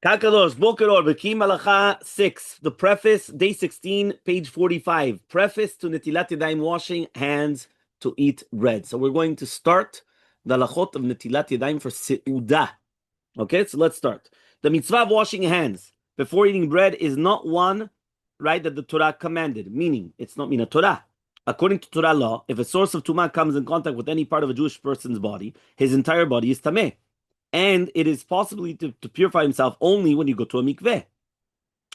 Kakados, Bokeror, Bekiim Bahalacha 6. The preface, day 16, page 45. Preface to Netillat Yadayim, washing hands to eat bread. So we're going to start the halachot of Netillat Yadayim for Seudah. Okay, so let's start. The mitzvah of washing hands before eating bread is not one, right, that the Torah commanded. Meaning, it's not mina Torah. According to Torah law, if a source of tumah comes in contact with any part of a Jewish person's body, his entire body is tameh. And it is possible to purify himself only when you go to a mikveh.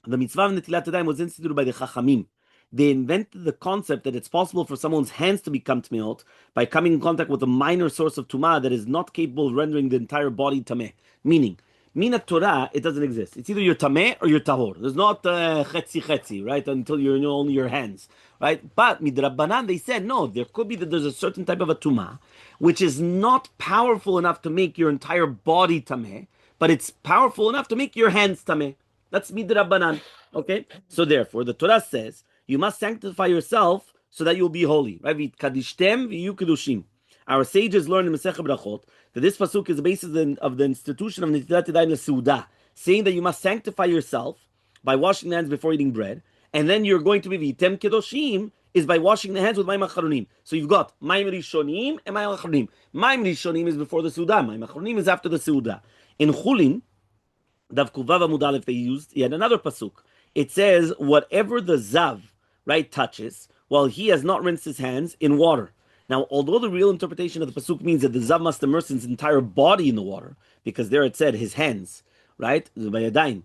The mitzvah of Netillat Yadayim was instituted by the Chachamim. They invented the concept that it's possible for someone's hands to become tmeot by coming in contact with a minor source of tumah that is not capable of rendering the entire body tameh. Meaning, mina Torah, it doesn't exist. It's either you're tameh or you're tahor. There's not chetzi, right? Until you're only your hands, right? But midrabbanan, they said, no, there could be that there's a certain type of a tumah which is not powerful enough to make your entire body tameh, but it's powerful enough to make your hands tameh. That's midrabbanan, okay? So therefore, the Torah says, you must sanctify yourself so that you'll be holy, right? V'kadishtem v'yu kedushim. Our sages learned in Masechet Brachot that this pasuk is the basis of the institution of Netillat Yadayim Seudah, saying that you must sanctify yourself by washing the hands before eating bread, and then you're going to be v'item kedoshim is by washing the hands with mayim acharonim. So you've got mayim rishonim and mayim acharonim. Mayim rishonim is before the Seudah. Mayim acharonim is after the Seudah. In Chulin, Dav Kuvav Amud Aleph, they used yet another pasuk. It says whatever the zav, right, touches, while he has not rinsed his hands in water. Now, although the real interpretation of the pasuk means that the zav must immerse his entire body in the water, because there it said his hands, right? The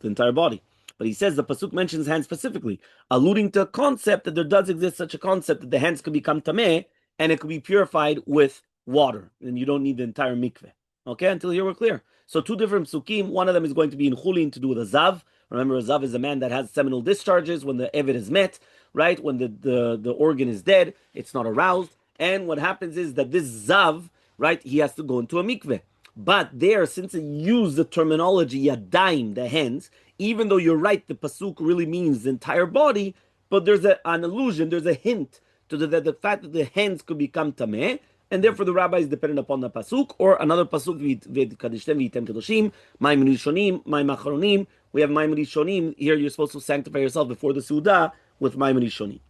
entire body. But he says the pasuk mentions hands specifically, alluding to a concept that there does exist such a concept that the hands could become tameh and it could be purified with water, and you don't need the entire mikveh. Okay, until here we're clear. So two different psukim. One of them is going to be in Chulin to do with a zav. Remember, a zav is a man that has seminal discharges when the eved is met, right? When the organ is dead, it's not aroused. And what happens is that this zav, right, he has to go into a mikveh. But there, since it used the terminology yadayim, the hands, even though you're right, the pasuk really means the entire body, but there's an allusion, there's a hint to the fact that the hands could become tameh, and therefore the rabbi is dependent upon the pasuk, or another pasuk, v'kadishtem v'item kedoshim, mayim rishonim, mayim acharonim. We have mayim rishonim. Here you're supposed to sanctify yourself before the Seudah with mayim rishonim.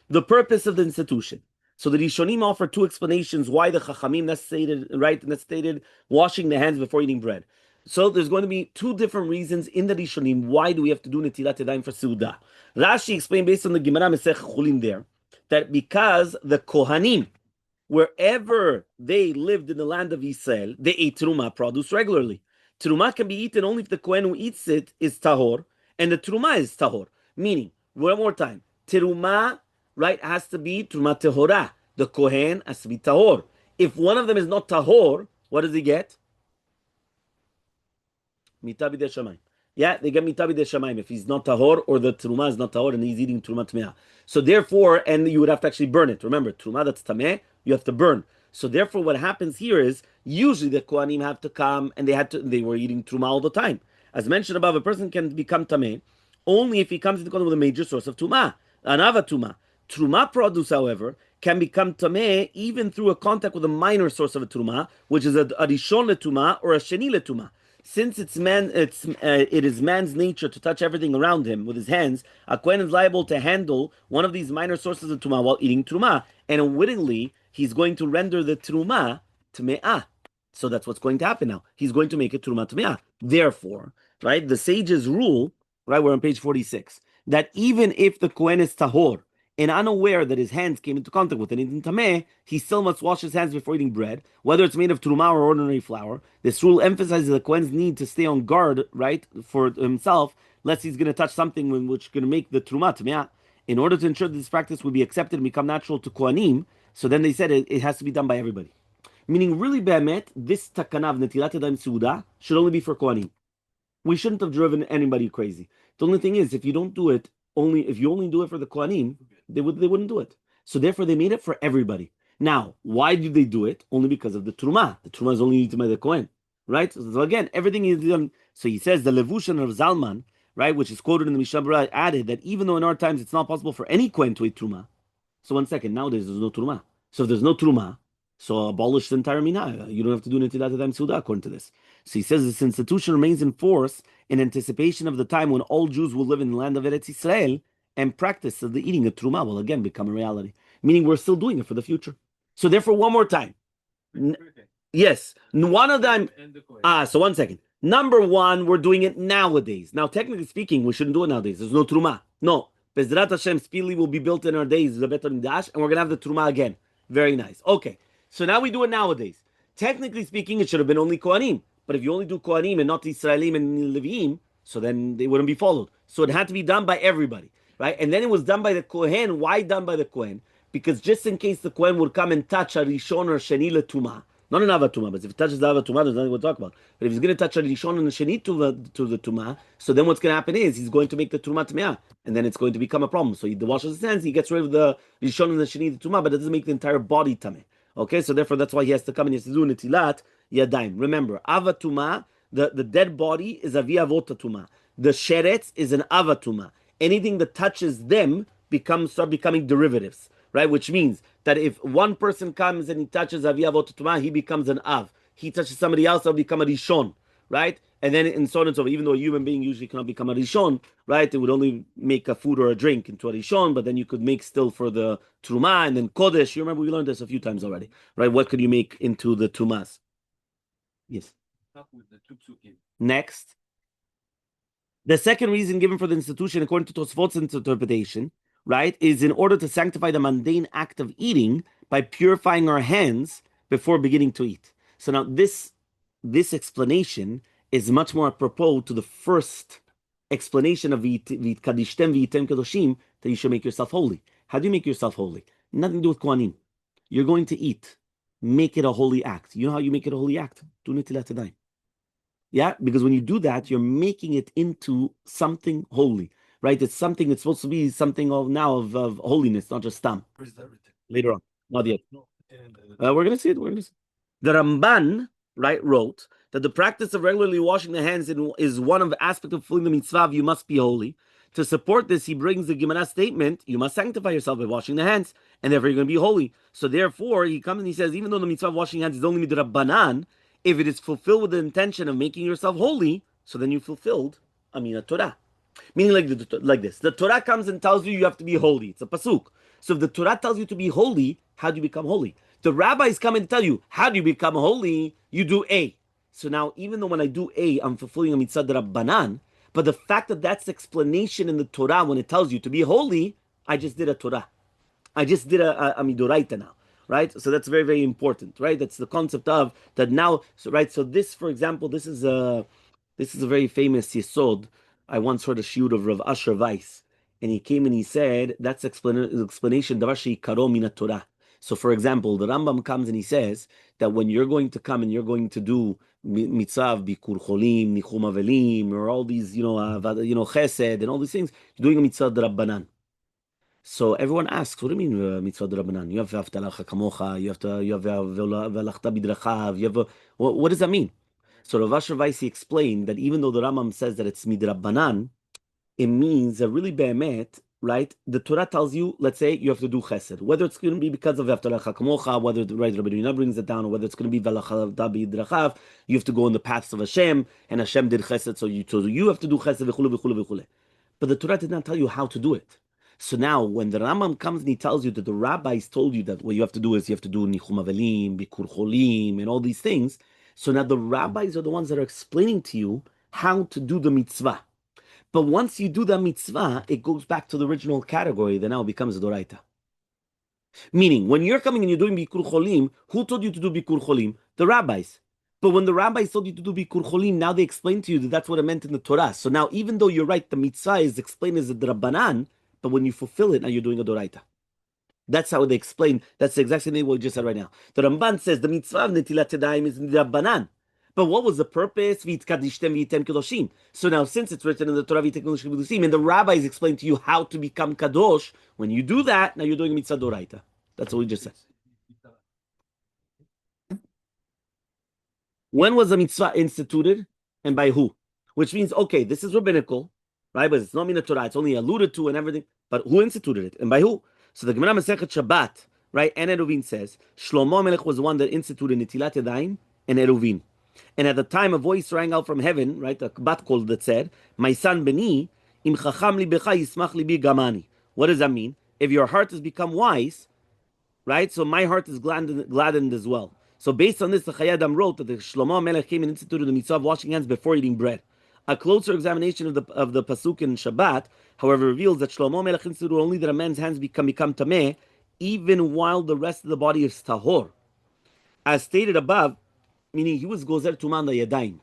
The purpose of the institution. So the Rishonim offer two explanations why the Chachamim necessitated washing the hands before eating bread. So there's going to be two different reasons in the Rishonim why do we have to do Netillat Yadayim for Seudah. Rashi explained based on the Gemara Masechet Chulin there that because the Kohanim, wherever they lived in the land of Israel, they ate teruma, produce regularly. Teruma can be eaten only if the Kohen who eats it is tahor, and the teruma is tahor. Meaning, one more time, teruma, right, has to be teruma tehorah. The Kohen has to be tahor. If one of them is not tahor, what does he get? Mita b'dei shamayim. Yeah, they get mita b'dei shamayim if he's not tahor or the teruma is not tahor and he's eating teruma tmeah. So therefore, and you would have to actually burn it. Remember, teruma that's tameh, you have to burn. So therefore, what happens here is usually the Kohanim have to come and they were eating truma all the time. As mentioned above, a person can become tameh only if he comes into contact with a major source of tuma, anava tuma. Truma produce, however, can become tameh even through a contact with a minor source of a truma, which is a rishon letuma or a sheni letuma. Since it is man's nature to touch everything around him with his hands, a kohen is liable to handle one of these minor sources of truma while eating truma, and unwittingly he's going to render the truma tme'ah. So that's what's going to happen now. He's going to make it truma tme'ah. Therefore, right, the sages rule, right, we're on page 46, that even if the kohen is tahor and unaware that his hands came into contact with anything tameh, he still must wash his hands before eating bread, whether it's made of truma or ordinary flour. This rule emphasizes the kohen's need to stay on guard, right, for himself, lest he's going to touch something which is going to make the truma tme'ah. In order to ensure that this practice will be accepted and become natural to kohanim, so then they said it has to be done by everybody. Meaning, really, be'emet, this takana of Netillat Yadayim Seudah should only be for kohanim. We shouldn't have driven anybody crazy. The only thing is, if you don't do it, if you only do it for the kohanim, they wouldn't do it. So therefore, they made it for everybody. Now, why did they do it? Only because of the truma. The truma is only eaten by the kohen, right? So again, everything is done. So he says the levushan of Zalman, right, which is quoted in the Mishnah Berurah, added that even though in our times it's not possible for any kohen to eat truma. So one second, nowadays there's no truma. So if there's no truma, So abolish the entire minhag. You don't have to do Netillat Yadayim Suda according to this. So he says this institution remains in force in anticipation of the time when all Jews will live in the land of Eretz Israel and practice of the eating of teruma will again become a reality. Meaning we're still doing it for the future. So therefore, one more time. Yes, one of them. So 1 second. Number one, we're doing it nowadays. Now, technically speaking, we shouldn't do it nowadays. There's no truma. No. Bezrat Hashem, Spili will be built in our days, the Bet Midrash, and we're going to have the truma again. Very nice. Okay. So now we do it nowadays. Technically speaking, it should have been only Kohanim. But if you only do Kohanim and not Israelim and Leviim, so then they wouldn't be followed. So it had to be done by everybody, right? And then it was done by the Kohen. Why done by the Kohen? Because just in case the Kohen would come and touch a Rishon or Sheni Tumah, not an Avatuma, but if it touches the Avatuma, there's nothing we'll talk about. But if he's going to touch a Rishon and a Sheni to the Tumah, so then what's going to happen is he's going to make the Tumah Tmeah, and then it's going to become a problem. So he washes his hands, he gets rid of the Rishon and the Sheni, the Tumah, but it doesn't make the entire body Tameh. Okay, so therefore that's why he has to come and he has to do Netillat Yadayim. Remember, Avatuma, the dead body is Avi Avot Tumah. The Sheretz is an Avatuma. Anything that touches them start becoming derivatives, right? Which means that if one person comes and he touches Avi Avot Tumah, he becomes an Av. He touches somebody else, it'll become a Rishon, right? And then and so on and so forth. Even though a human being usually cannot become a Rishon, right? It would only make a food or a drink into a Rishon, but then you could make still for the Truma and then Kodesh. You remember we learned this a few times already, right? What could you make into the Tumas? Yes. Next. The second reason given for the institution, according to Tosfot's interpretation, right, is in order to sanctify the mundane act of eating by purifying our hands before beginning to eat. So now this explanation is much more apropos to the first explanation of V'kadishtem v'yitem kedoshim, that you should make yourself holy. How do you make yourself holy? Nothing to do with Kohanim. You're going to eat. Make it a holy act. You know how you make it a holy act? Do Netillat Yadayim. Yeah, because when you do that, you're making it into something holy, right? It's something, it's supposed to be something of holiness, not just stam. Where's that written? Later on, not yet. No. We're going to see it. The Ramban, right, wrote that the practice of regularly washing the hands is one of the aspects of fulfilling the mitzvah of you must be holy. To support this, he brings the Gemara statement, you must sanctify yourself by washing the hands, and therefore you're going to be holy. So therefore, he comes and he says, even though the mitzvah of washing hands is only midrabbanan, if it is fulfilled with the intention of making yourself holy, so then you fulfilled, a Torah. Meaning like this. The Torah comes and tells you have to be holy. It's a pasuk. So if the Torah tells you to be holy, how do you become holy? The rabbis come and tell you, how do you become holy? You do A. So now, even though when I do A, I'm fulfilling a mitzvah rabbanan, but the fact that that's the explanation in the Torah when it tells you to be holy, I just did a Torah. I just did a midoraita now. Right, so that's very, very important. Right, that's the concept of that now. So right, so this, for example, this is a very famous yesod. I once heard a shiur of Rav Asher Weiss, and he came and he said that's explanation davar sheikaro min Torah. So, for example, the Rambam comes and he says that when you're going to come and you're going to do mitzvah, bikur cholim, nichum avelim, or all these, chesed and all these things, you're doing a mitzvah d'rabbanan. So everyone asks, what do you mean mitzvah d'rabbanan? You have Avtalacha kamocha, you have velachta bidrachav, what does that mean? So Rav Asher Weiss explained that even though the Rambam says that it's midrabbanan, it means that really be'emet, right? The Torah tells you, let's say, you have to do chesed. Whether it's going to be because of Avtalacha kamocha, whether Rabbi brings it down, or whether it's going to be velachta bidrachav, you have to go in the paths of Hashem, and Hashem did chesed, so you have to do chesed, v'chule, v'chule, v'chule. But the Torah did not tell you how to do it. So now, when the Rambam comes and he tells you that the rabbis told you that what you have to do is you have to do nichum avelim, bikur cholim, and all these things, so now the rabbis are the ones that are explaining to you how to do the mitzvah. But once you do the mitzvah, it goes back to the original category that now becomes a doraita. Meaning, when you're coming and you're doing bikur cholim, who told you to do bikur cholim? The rabbis. But when the rabbis told you to do bikur cholim, now they explain to you that that's what it meant in the Torah. So now, even though you're right, the mitzvah is explained as a drabbanan, but when you fulfill it, now you're doing a doraita. That's how they explain. That's the exact same thing what we just said right now. The Ramban says the mitzvah of Netillat Yadayim is drabbanan. But what was the purpose? V'kadishtem v'yitem kedoshim. So now, since it's written in the Torah, v'yitem kedoshim, and the rabbis explain to you how to become kadosh, when you do that, now you're doing a mitzvah doraita. That's what we just said. When was the mitzvah instituted and by who? Which means, okay, this is rabbinical, right? But it's not in the Torah. It's only alluded to and everything. But who instituted it and by who? So the Gemara Masechet Shabbat right? And Eruvin says, Shlomo Melech was the one that instituted Netillat Yadayim and Eruvin. And at the time, a voice rang out from heaven, right? A bat call that said, "My son Beni, im chacham libecha yismach libi gamani." What does that mean? If your heart has become wise, right? So my heart is gladdened as well. So based on this, the Chayadam wrote that the Shlomo Melech came and instituted the mitzvah of washing hands before eating bread. A closer examination of the pasuk in Shabbat, however, reveals that Shlomo Melech instituted only that a man's hands become tameh, even while the rest of the body is tahor. As stated above, meaning he was gozer tuman yadayim.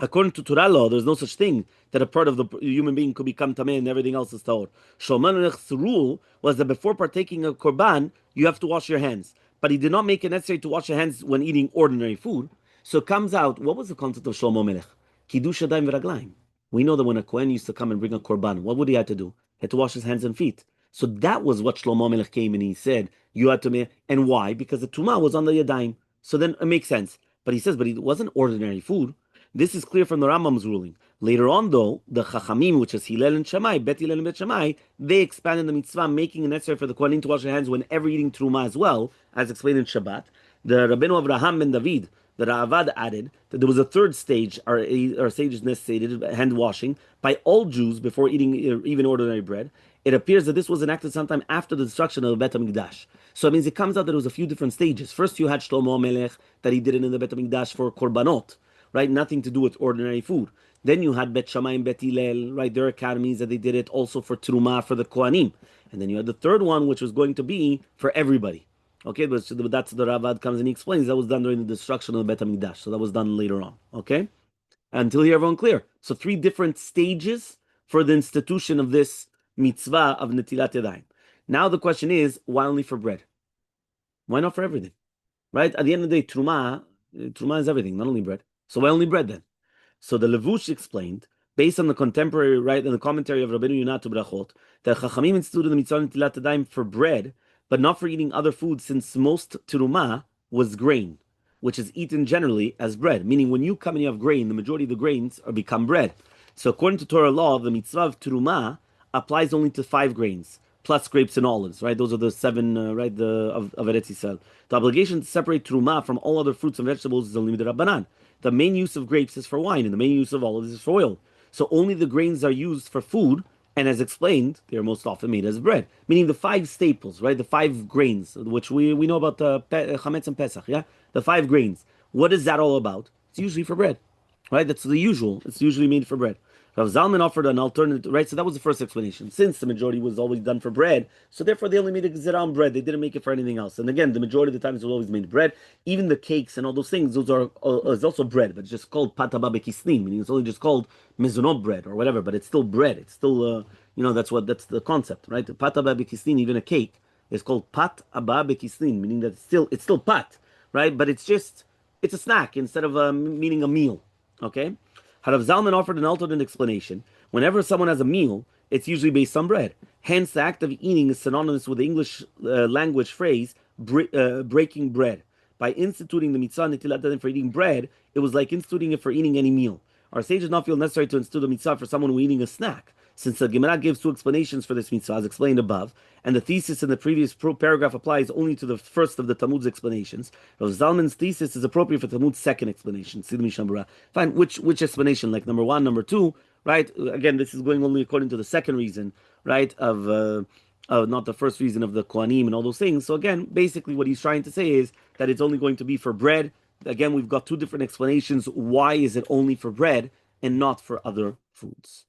According to Torah law, there's no such thing that a part of the human being could become tameh and everything else is tahor. Shlomo Melech's rule was that before partaking of korban, you have to wash your hands. But he did not make it necessary to wash your hands when eating ordinary food. So it comes out, what was the concept of Shlomo Melech? Kiddush yadayim v'raglayim. We know that when a Kohen used to come and bring a korban, what would he have to do? He had to wash his hands and feet. So that was what Shlomo Melech came and he said, you had to, and why? Because the Tumah was on the Yadayim. So then it makes sense. But he says, but it wasn't ordinary food. This is clear from the Rambam's ruling. Later on, though, the Chachamim, which is Hillel and Shammai, Bet Hillel and Bet Shammai, they expanded the mitzvah, making it necessary for the Kohanim to wash their hands whenever eating Truma as well, as explained in Shabbat. The Rabbeinu Avraham ben David, the Ravad, added that there was a third stage, our sages necessitated, hand washing, by all Jews before eating even ordinary bread. It appears that this was enacted sometime after the destruction of the Bet HaMikdash. So it means it comes out that there was a few different stages. First, you had Shlomo Melech, that he did it in the Bet HaMikdash for Korbanot, right? Nothing to do with ordinary food. Then you had Bet Shammai and Bet Hillel, right? Their academies that they did it also for Teruma, for the Kohanim. And then you had the third one, which was going to be for everybody. Okay, but that's the Ravad comes and he explains that was done during the destruction of the Bet HaMikdash. So that was done later on. Okay? Until here, everyone clear. So 3 different stages for the institution of this mitzvah of Netillat Yadayim. Now the question is, why only for bread? Why not for everything? Right? At the end of the day, Truma is everything, not only bread. So why only bread then? So the Levush explained, based on the contemporary, right, and the commentary of Rabbeinu Yonah to Brachot, that Chachamim instituted the mitzvah Netillat Yadayim for bread, but not for eating other foods, since most teruma was grain, which is eaten generally as bread. Meaning, when you come and you have grain, the majority of the grains become bread. So according to Torah law, the mitzvah of teruma applies only to 5 grains, plus grapes and olives, right? Those are the 7, right, of Eretz Yisrael. The obligation to separate teruma from all other fruits and vegetables is only the Rabbanan. The main use of grapes is for wine, and the main use of olives is for oil. So only the grains are used for food, and as explained, they are most often made as bread. Meaning the 5 staples, right? The 5 grains, which we know about Chametz and Pesach, yeah? The 5 grains. What is that all about? It's usually for bread, right? That's the usual. It's usually made for bread. Rav Zalman offered an alternative, right? So that was the first explanation. Since the majority was always done for bread, so therefore they only made a gezerah on bread. They didn't make it for anything else. And again, the majority of the times it was always made bread. Even the cakes and all those things, those are is also bread, but it's just called pataba bekisnin, meaning it's only just called mezonot bread or whatever, but it's still bread. It's still, that's the concept, right? Pataba bekisnin, even a cake, is called pat abba bekisnin, meaning that it's still pat, right? But it's a snack instead of meaning a meal, okay? Rav Zalman offered an alternate explanation. Whenever someone has a meal, it's usually based on bread. Hence, the act of eating is synonymous with the English language phrase, breaking bread. By instituting the mitzvah Netilat Yadayim for eating bread, it was like instituting it for eating any meal. Our sages not feel necessary to institute a mitzvah for someone who is eating a snack, since the Gemara gives 2 explanations for this mitzvah, as explained above, and the thesis in the previous paragraph applies only to the first of the Talmud's explanations. Rav Zalman's thesis is appropriate for Talmud's second explanation. Fine, which explanation? Like number 1, number 2, right? Again, this is going only according to the second reason, right? Of not the first reason of the Kohanim and all those things. So again, basically what he's trying to say is that it's only going to be for bread. Again, we've got 2 different explanations. Why is it only for bread and not for other foods?